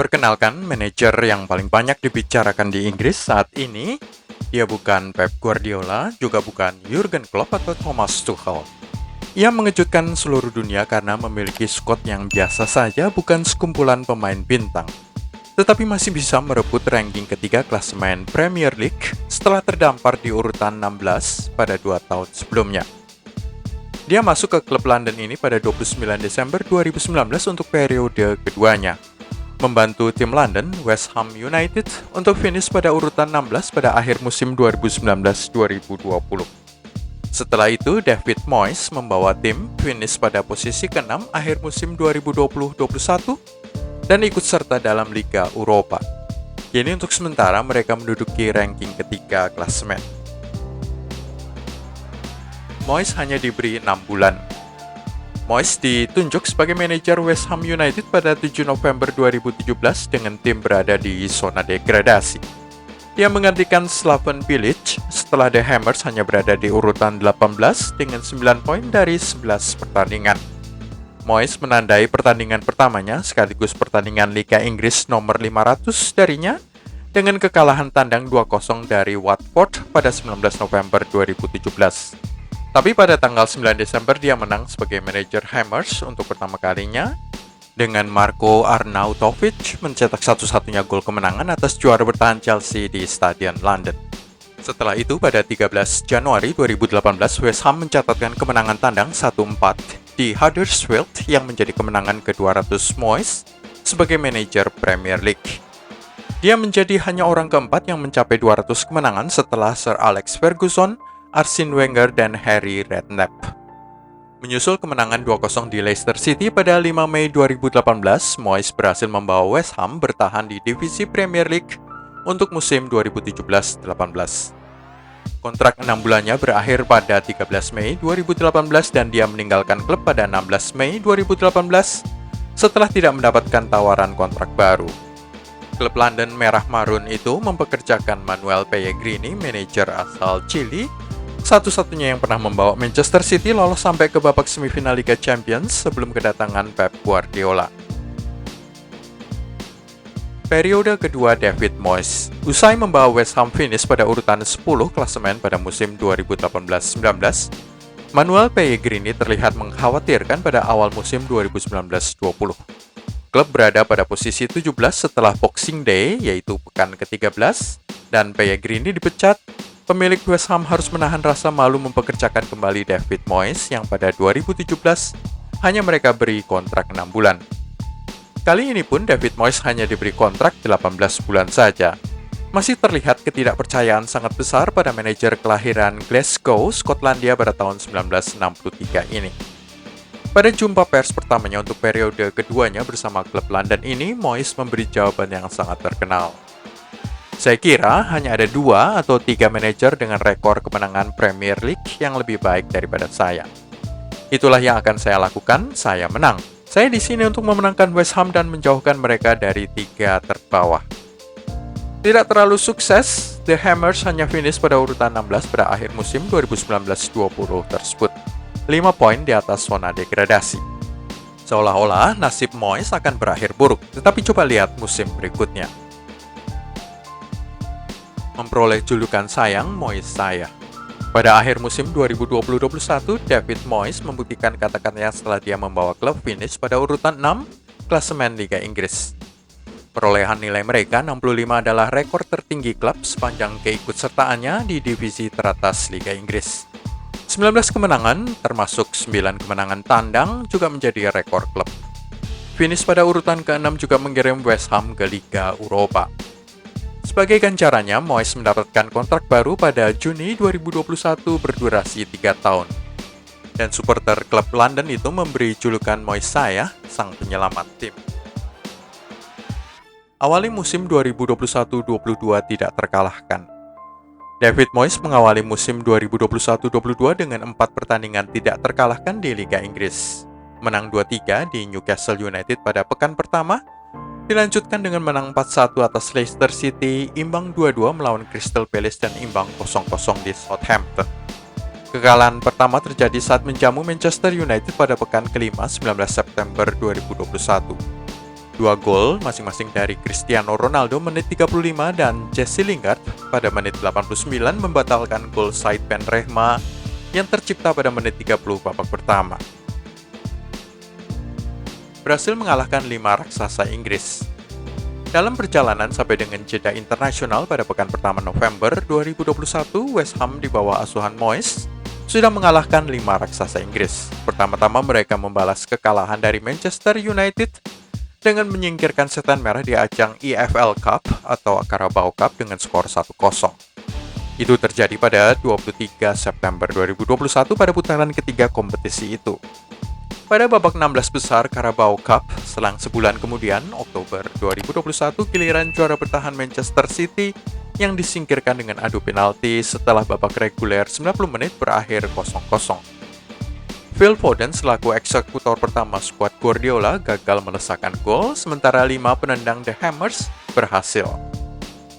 Perkenalkan, manajer yang paling banyak dibicarakan di Inggris saat ini, dia bukan Pep Guardiola, juga bukan Jurgen Klopp atau Thomas Tuchel. Ia mengejutkan seluruh dunia karena memiliki skuad yang biasa saja, bukan sekumpulan pemain bintang. Tetapi masih bisa merebut ranking ketiga klasemen Premier League setelah terdampar di urutan 16 pada 2 tahun sebelumnya. Dia masuk ke klub London ini pada 29 Desember 2019 untuk periode keduanya, membantu tim London, West Ham United, untuk finish pada urutan 16 pada akhir musim 2019-2020. Setelah itu, David Moyes membawa tim finish pada posisi ke-6 akhir musim 2020-21 dan ikut serta dalam Liga Eropa. Kini untuk sementara mereka menduduki ranking ketiga klasemen. Moyes hanya diberi 6 bulan. Moyes ditunjuk sebagai manajer West Ham United pada 7 November 2017 dengan tim berada di zona degradasi. Dia menggantikan Slaven Bilic setelah The Hammers hanya berada di urutan 18 dengan 9 poin dari 11 pertandingan. Moyes menandai pertandingan pertamanya sekaligus pertandingan Liga Inggris nomor 500 darinya dengan kekalahan tandang 2-0 dari Watford pada 19 November 2017. Tapi pada tanggal 9 Desember dia menang sebagai manajer Hammers untuk pertama kalinya dengan Marko Arnautovic mencetak satu-satunya gol kemenangan atas juara bertahan Chelsea di Stadion London. Setelah itu pada 13 Januari 2018 West Ham mencatatkan kemenangan tandang 1-4 di Huddersfield yang menjadi kemenangan ke-200 Moyes sebagai manajer Premier League. Dia menjadi hanya orang keempat yang mencapai 200 kemenangan setelah Sir Alex Ferguson, Arsene Wenger, dan Harry Redknapp. Menyusul kemenangan 2-0 di Leicester City pada 5 Mei 2018, Moyes berhasil membawa West Ham bertahan di divisi Premier League untuk musim 2017-18. Kontrak 6 bulannya berakhir pada 13 Mei 2018 dan dia meninggalkan klub pada 16 Mei 2018 setelah tidak mendapatkan tawaran kontrak baru. Klub London Merah Marun itu mempekerjakan Manuel Pellegrini, manajer asal Chili, satu-satunya yang pernah membawa Manchester City lolos sampai ke babak semifinal Liga Champions sebelum kedatangan Pep Guardiola. Periode kedua David Moyes, usai membawa West Ham finish pada urutan 10 klasemen pada musim 2018-19, Manuel Pellegrini terlihat mengkhawatirkan pada awal musim 2019-20. Klub berada pada posisi 17 setelah Boxing Day, yaitu pekan ke-13, dan Pellegrini dipecat. Pemilik West Ham harus menahan rasa malu mempekerjakan kembali David Moyes yang pada 2017 hanya mereka beri kontrak 6 bulan. Kali ini pun David Moyes hanya diberi kontrak 18 bulan saja. Masih terlihat ketidakpercayaan sangat besar pada manajer kelahiran Glasgow, Skotlandia pada tahun 1963 ini. Pada jumpa pers pertamanya untuk periode keduanya bersama klub London ini, Moyes memberi jawaban yang sangat terkenal. Saya kira hanya ada 2 atau 3 manajer dengan rekor kemenangan Premier League yang lebih baik daripada saya. Itulah yang akan saya lakukan, saya menang. Saya di sini untuk memenangkan West Ham dan menjauhkan mereka dari 3 terbawah. Tidak terlalu sukses, The Hammers hanya finish pada urutan 16 pada akhir musim 2019-20 tersebut. 5 poin di atas zona degradasi. Seolah-olah nasib Moyes akan berakhir buruk, tetapi coba lihat musim berikutnya. Memperoleh julukan sayang Moyes saya. Pada akhir musim 2020-21, David Moyes membuktikan kata-katanya setelah dia membawa klub finish pada urutan 6 klasemen Liga Inggris. Perolehan nilai mereka 65 adalah rekor tertinggi klub sepanjang keikutsertaannya di divisi teratas Liga Inggris. 19 kemenangan, termasuk 9 kemenangan tandang, juga menjadi rekor klub. Finish pada urutan ke-6 juga mengirim West Ham ke Liga Eropa. Sebagai ganjarannya, Moyes mendapatkan kontrak baru pada Juni 2021 berdurasi 3 tahun. Dan supporter klub London itu memberi julukan Moyes saya, sang penyelamat tim. Awali musim 2021-22 tidak terkalahkan. David Moyes mengawali musim 2021-22 dengan 4 pertandingan tidak terkalahkan di Liga Inggris. Menang 2-3 di Newcastle United pada pekan pertama, dilanjutkan dengan menang 4-1 atas Leicester City, imbang 2-2 melawan Crystal Palace, dan imbang 0-0 di Southampton. Kekalahan pertama terjadi saat menjamu Manchester United pada pekan kelima 19 September 2021. dua gol masing-masing dari Cristiano Ronaldo menit 35 dan Jesse Lingard pada menit 89 membatalkan gol Said Ben Rehma yang tercipta pada menit 30 babak pertama. Berhasil mengalahkan 5 raksasa Inggris. Dalam perjalanan sampai dengan jeda internasional pada pekan pertama November 2021, West Ham di bawah asuhan Moyes sudah mengalahkan 5 raksasa Inggris. Pertama-tama mereka membalas kekalahan dari Manchester United dengan menyingkirkan setan merah di ajang EFL Cup atau Carabao Cup dengan skor 1-0. Itu terjadi pada 23 September 2021 pada putaran ketiga kompetisi itu. Pada babak 16 besar Carabao Cup, selang sebulan kemudian, Oktober 2021, giliran juara bertahan Manchester City yang disingkirkan dengan adu penalti setelah babak reguler 90 menit berakhir 0-0. Phil Foden selaku eksekutor pertama skuad Guardiola gagal melesakkan gol, sementara 5 penendang The Hammers berhasil.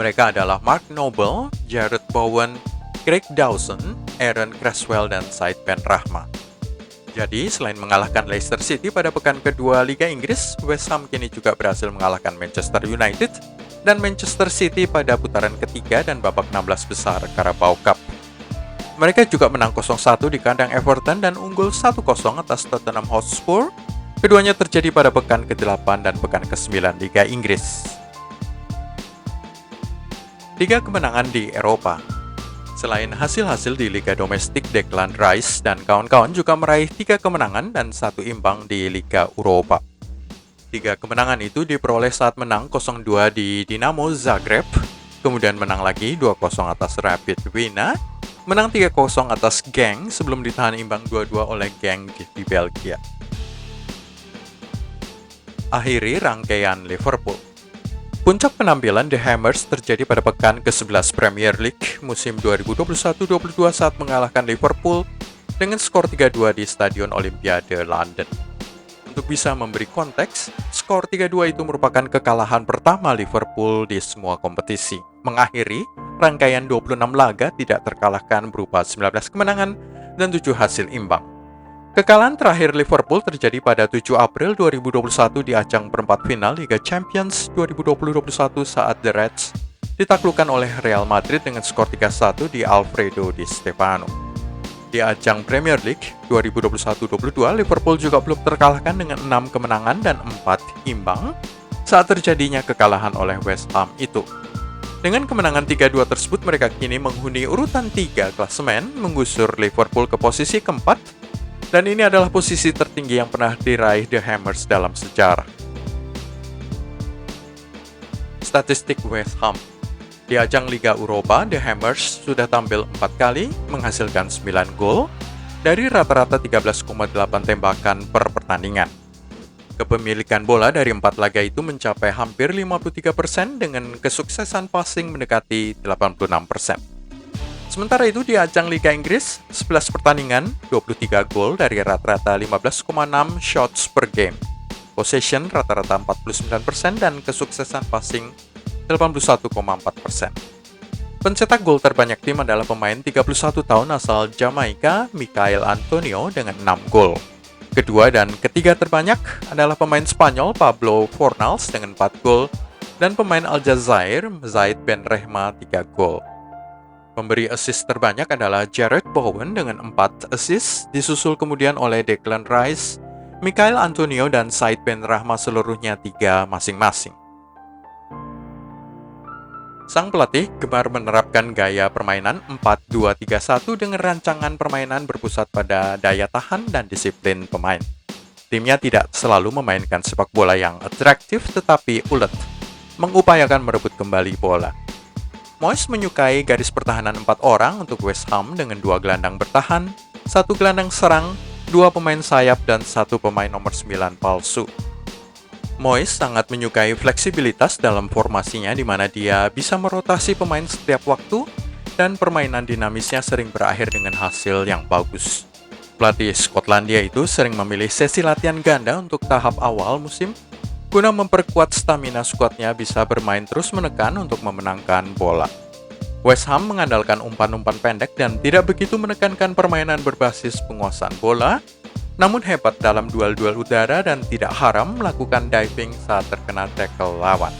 Mereka adalah Mark Noble, Jarrod Bowen, Craig Dawson, Aaron Cresswell, dan Said Ben Rehma. Jadi, selain mengalahkan Leicester City pada pekan kedua Liga Inggris, West Ham kini juga berhasil mengalahkan Manchester United dan Manchester City pada putaran ketiga dan babak 16 besar Carabao Cup. Mereka juga menang 0-1 di kandang Everton dan unggul 1-0 atas Tottenham Hotspur. Keduanya terjadi pada pekan ke-8 dan pekan ke-9 Liga Inggris. 3 kemenangan di Eropa. Selain hasil-hasil di Liga Domestik, Declan Rice dan kawan-kawan juga meraih 3 kemenangan dan 1 imbang di Liga Eropa. 3 kemenangan itu diperoleh saat menang 0-2 di Dinamo Zagreb, kemudian menang lagi 2-0 atas Rapid Wien, menang 3-0 atas Genk sebelum ditahan imbang 2-2 oleh Genk di Belgia. Akhiri rangkaian Liverpool. Puncak penampilan The Hammers terjadi pada pekan ke-11 Premier League musim 2021-22 saat mengalahkan Liverpool dengan skor 3-2 di Stadion Olimpiade London. Untuk bisa memberi konteks, skor 3-2 itu merupakan kekalahan pertama Liverpool di semua kompetisi, mengakhiri rangkaian 26 laga tidak terkalahkan berupa 19 kemenangan dan 7 hasil imbang. Kekalahan terakhir Liverpool terjadi pada 7 April 2021 di ajang perempat final Liga Champions 2020-21 saat The Reds ditaklukkan oleh Real Madrid dengan skor 3-1 di Alfredo Di Stefano. Di ajang Premier League 2021-22, Liverpool juga belum terkalahkan dengan 6 kemenangan dan 4 imbang saat terjadinya kekalahan oleh West Ham itu. Dengan kemenangan 3-2 tersebut, mereka kini menghuni urutan 3 klasemen, menggusur Liverpool ke posisi keempat. Dan ini adalah posisi tertinggi yang pernah diraih The Hammers dalam sejarah. Statistik West Ham. Di ajang Liga Eropa, The Hammers sudah tampil 4 kali, menghasilkan 9 gol, dari rata-rata 13,8 tembakan per pertandingan. Kepemilikan bola dari 4 laga itu mencapai hampir 53% dengan kesuksesan passing mendekati 86%. Sementara itu di ajang Liga Inggris, 11 pertandingan, 23 gol dari rata-rata 15,6 shots per game. Possession rata-rata 49% dan kesuksesan passing 81,4%. Pencetak gol terbanyak tim adalah pemain 31 tahun asal Jamaika, Michail Antonio dengan 6 gol. Kedua dan ketiga terbanyak adalah pemain Spanyol Pablo Fornals dengan 4 gol dan pemain Aljazair Said Ben Rehma 3 gol. Pemberi assist terbanyak adalah Jarrod Bowen dengan 4 assist, disusul kemudian oleh Declan Rice, Michail Antonio, dan Said Ben Rehma seluruhnya 3 masing-masing. Sang pelatih gemar menerapkan gaya permainan 4-2-3-1 dengan rancangan permainan berpusat pada daya tahan dan disiplin pemain. Timnya tidak selalu memainkan sepak bola yang atraktif tetapi ulet, mengupayakan merebut kembali bola. Moyes menyukai garis pertahanan 4 orang untuk West Ham dengan 2 gelandang bertahan, 1 gelandang serang, 2 pemain sayap, dan 1 pemain nomor 9 palsu. Moyes sangat menyukai fleksibilitas dalam formasinya di mana dia bisa merotasi pemain setiap waktu dan permainan dinamisnya sering berakhir dengan hasil yang bagus. Pelatih Skotlandia itu sering memilih sesi latihan ganda untuk tahap awal musim guna memperkuat stamina skuadnya bisa bermain terus menekan untuk memenangkan bola. West Ham mengandalkan umpan-umpan pendek dan tidak begitu menekankan permainan berbasis penguasaan bola, namun hebat dalam duel-duel udara dan tidak haram melakukan diving saat terkena tackle lawan.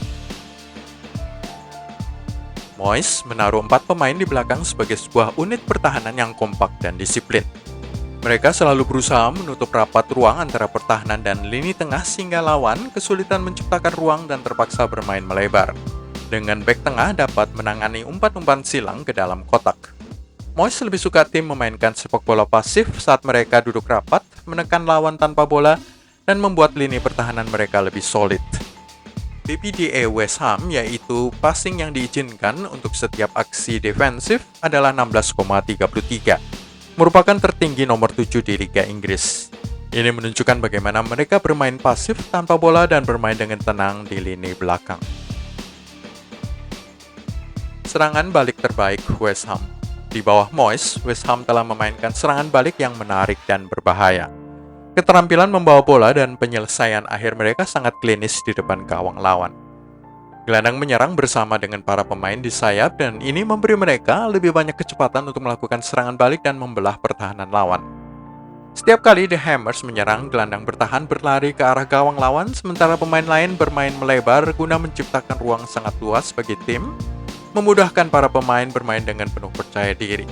Moyes menaruh 4 pemain di belakang sebagai sebuah unit pertahanan yang kompak dan disiplin. Mereka selalu berusaha menutup rapat ruang antara pertahanan dan lini tengah sehingga lawan kesulitan menciptakan ruang dan terpaksa bermain melebar. Dengan bek tengah dapat menangani umpan-umpan silang ke dalam kotak. Moyes lebih suka tim memainkan sepak bola pasif saat mereka duduk rapat, menekan lawan tanpa bola, dan membuat lini pertahanan mereka lebih solid. BPDA West Ham, yaitu passing yang diizinkan untuk setiap aksi defensif, adalah 16,33. Merupakan tertinggi nomor 7 di Liga Inggris. Ini menunjukkan bagaimana mereka bermain pasif tanpa bola dan bermain dengan tenang di lini belakang. Serangan balik terbaik West Ham. Di bawah Moyes, West Ham telah memainkan serangan balik yang menarik dan berbahaya. Keterampilan membawa bola dan penyelesaian akhir mereka sangat klinis di depan gawang lawan. Gelandang menyerang bersama dengan para pemain di sayap dan ini memberi mereka lebih banyak kecepatan untuk melakukan serangan balik dan membelah pertahanan lawan. Setiap kali The Hammers menyerang, gelandang bertahan berlari ke arah gawang lawan sementara pemain lain bermain melebar guna menciptakan ruang sangat luas bagi tim, memudahkan para pemain bermain dengan penuh percaya diri.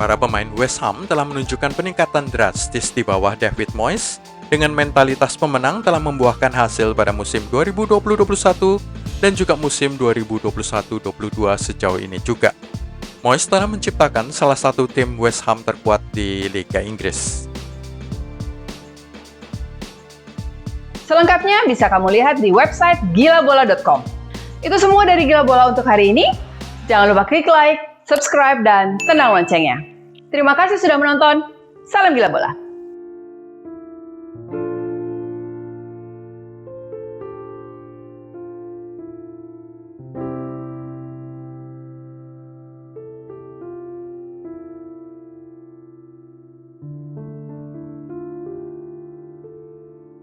Para pemain West Ham telah menunjukkan peningkatan drastis di bawah David Moyes dengan mentalitas pemenang telah membuahkan hasil pada musim 2020-21 dan juga musim 2021-22 sejauh ini juga. Moyes telah menciptakan salah satu tim West Ham terkuat di Liga Inggris. Selengkapnya bisa kamu lihat di website gilabola.com. Itu semua dari Gila Bola untuk hari ini. Jangan lupa klik like, subscribe, dan tenang loncengnya. Terima kasih sudah menonton. Salam Gila Bola.